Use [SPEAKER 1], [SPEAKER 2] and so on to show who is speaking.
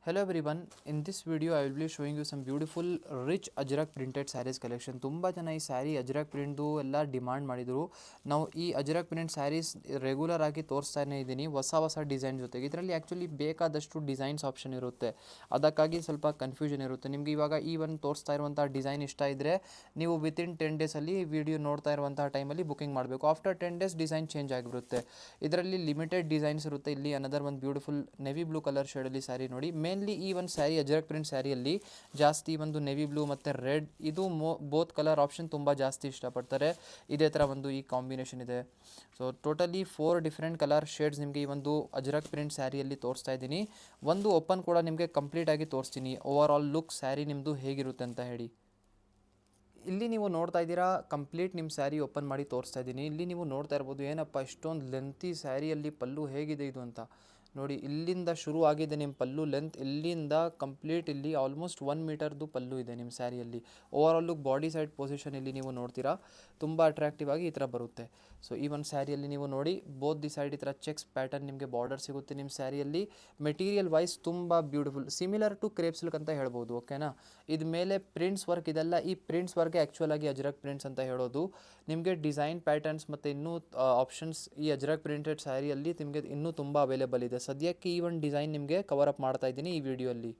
[SPEAKER 1] Hello everyone, in this video I will be showing you some beautiful rich ajrak printed sarees collection. ತುಂಬ ಜನ ಈ ಸ್ಯಾರಿ ಅಜ್ರಕ್ ಪ್ರಿಂಟ್ದು ಎಲ್ಲ demand ಮಾಡಿದರು. ನಾವು ಈ ಅಜ್ರಕ್ ಪ್ರಿಂಟ್ ಸ್ಯಾರೀಸ್ ರೆಗ್ಯುಲರ್ ಆಗಿ ತೋರಿಸ್ತಾನೆ ಇದ್ದೀನಿ ಹೊಸ ಡಿಸೈನ್ ಜೊತೆಗೆ. ಇದರಲ್ಲಿ ಆ್ಯಕ್ಚುಲಿ ಬೇಕಾದಷ್ಟು ಡಿಸೈನ್ಸ್ ಆಪ್ಷನ್ ಇರುತ್ತೆ, ಅದಕ್ಕಾಗಿ ಸ್ವಲ್ಪ ಕನ್ಫ್ಯೂಷನ್ ಇರುತ್ತೆ. ನಿಮಗೆ ಇವಾಗ ಈ ಒಂದು ತೋರಿಸ್ತಾ ಇರುವಂಥ ಡಿಸೈನ್ ಇಷ್ಟ ಇದ್ದರೆ ನೀವು ವಿತಿನ್ 10 ಡೇಸಲ್ಲಿ ವಿಡಿಯೋ ನೋಡ್ತಾ ಇರುವಂಥ ಟೈಮಲ್ಲಿ ಬುಕಿಂಗ್ ಮಾಡಬೇಕು. ಆಫ್ಟರ್ 10 ಡೇಸ್ ಡಿಸೈನ್ ಚೇಂಜ್ ಆಗಿರುತ್ತೆ. ಇದರಲ್ಲಿ ಲಿಮಿಟೆಡ್ ಡಿಸೈನ್ಸ್ ಇರುತ್ತೆ. ಇಲ್ಲಿ ಅನದರ್ ಒಂದು ಬ್ಯೂಟಿಫುಲ್ ನೆವಿ ಬ್ಲೂ ಕಲರ್ ಶೇಡಲ್ಲಿ ಸ್ಯಾರಿ ನೋಡಿ. ಮೇನ್ಲಿ ಈ ಒಂದು ಸ್ಯಾರಿ ಅಜ್ರಕ್ ಪ್ರಿಂಟ್ ಸ್ಯಾರಿಯಲ್ಲಿ ಜಾಸ್ತಿ ಒಂದು ನೆವಿ ಬ್ಲೂ ಮತ್ತು ರೆಡ್ ಇದು ಬೋತ್ ಕಲರ್ ಆಪ್ಷನ್ ತುಂಬ ಜಾಸ್ತಿ ಇಷ್ಟಪಡ್ತಾರೆ. ಇದೇ ಥರ ಒಂದು ಈ ಕಾಂಬಿನೇಷನ್ ಇದೆ. So totally 4 different colour shades ನಿಮಗೆ ಈ ಒಂದು ಅಜ್ರಕ್ ಪ್ರಿಂಟ್ ಸ್ಯಾರಿಯಲ್ಲಿ ತೋರಿಸ್ತಾ ಇದ್ದೀನಿ. ಒಂದು ಓಪನ್ ಕೂಡ ನಿಮಗೆ ಕಂಪ್ಲೀಟಾಗಿ ತೋರಿಸ್ತೀನಿ, ಓವರ್ ಆಲ್ ಲುಕ್ ಸ್ಯಾರಿ ನಿಮ್ಮದು ಹೇಗಿರುತ್ತೆ ಅಂತ ಹೇಳಿ. ಇಲ್ಲಿ ನೀವು ನೋಡ್ತಾ ಇದ್ದೀರಾ, ಕಂಪ್ಲೀಟ್ ನಿಮ್ಮ ಸ್ಯಾರಿ ಓಪನ್ ಮಾಡಿ ತೋರಿಸ್ತಾ ಇದ್ದೀನಿ. ಇಲ್ಲಿ ನೀವು ನೋಡ್ತಾ ಇರ್ಬೋದು, ಏನಪ್ಪ ಇಷ್ಟೊಂದು ಲೆಂತಿ ಸ್ಯಾರಿಯಲ್ಲಿ ಪಲ್ಲು ಹೇಗಿದೆ ಇದು ಅಂತ ನೋಡಿ. ಇಲ್ಲಿಂದ ಶುರು ಆಗಿದೆ ನಿಮ್ಮ ಪಲ್ಲು ಲೆಂತ್, ಇಲ್ಲಿಂದ ಕಂಪ್ಲೀಟ್ ಇಲ್ಲಿ ಆಲ್ಮೋಸ್ಟ್ 1 ಮೀಟರ್ದು ಪಲ್ಲು ಇದೆ ನಿಮ್ಮ ಸ್ಯಾರಿಯಲ್ಲಿ. Overall look body side position ಇಲ್ಲಿ ನೀವು ನೋಡ್ತೀರಾ, ತುಂಬ ಅಟ್ರಾಕ್ಟಿವ್ ಆಗಿ ಈ ಥರ ಬರುತ್ತೆ. ಸೊ ಈ ಒಂದು ಸ್ಯಾರಿಯಲ್ಲಿ ನೀವು ನೋಡಿ ಬೋತ್ ದಿ ಸೈಡ್ ಈ ಥರ ಚೆಕ್ಸ್ ಪ್ಯಾಟರ್ನ್ ನಿಮಗೆ ಬಾರ್ಡರ್ ಸಿಗುತ್ತೆ ನಿಮ್ಮ ಸ್ಯಾರಿಯಲ್ಲಿ. ಮೆಟೀರಿಯಲ್ ವೈಸ್ ತುಂಬ beautiful, similar to crepe silk ಅಂತ ಹೇಳ್ಬೋದು. ಓಕೆನಾ. ಇದು ಮೇಲೆ ಪ್ರಿಂಟ್ಸ್ ವರ್ಕ್ ಇದೆಲ್ಲ, ಈ ಪ್ರಿಂಟ್ಸ್ ವರ್ಕ್ ಆ್ಯಕ್ಚುಲ್ ಆಗಿ ಅಜ್ರಕ್ ಪ್ರಿಂಟ್ಸ್ ಅಂತ ಹೇಳೋದು. ನಿಮಗೆ ಡಿಸೈನ್ ಪ್ಯಾಟರ್ನ್ಸ್ ಮತ್ತು ಇನ್ನೂ ಆಪ್ಷನ್ಸ್ ಈ ಅಜ್ರಕ್ ಪ್ರಿಂಟೆಡ್ ಸ್ಯಾರಿಯಲ್ಲಿ ನಿಮಗೆ ಇನ್ನೂ ತುಂಬ ಅವೈಲೇಬಲ್ ಇದೆ. ಸದ್ಯಕ್ಕೆ ಈ ಒಂದು ಡಿಸೈನ್ ನಿಮಗೆ ಕವರ್ ಅಪ್ ಮಾಡ್ತಾ ಇದ್ದೀನಿ ಈ ವಿಡಿಯೋಲ್ಲಿ.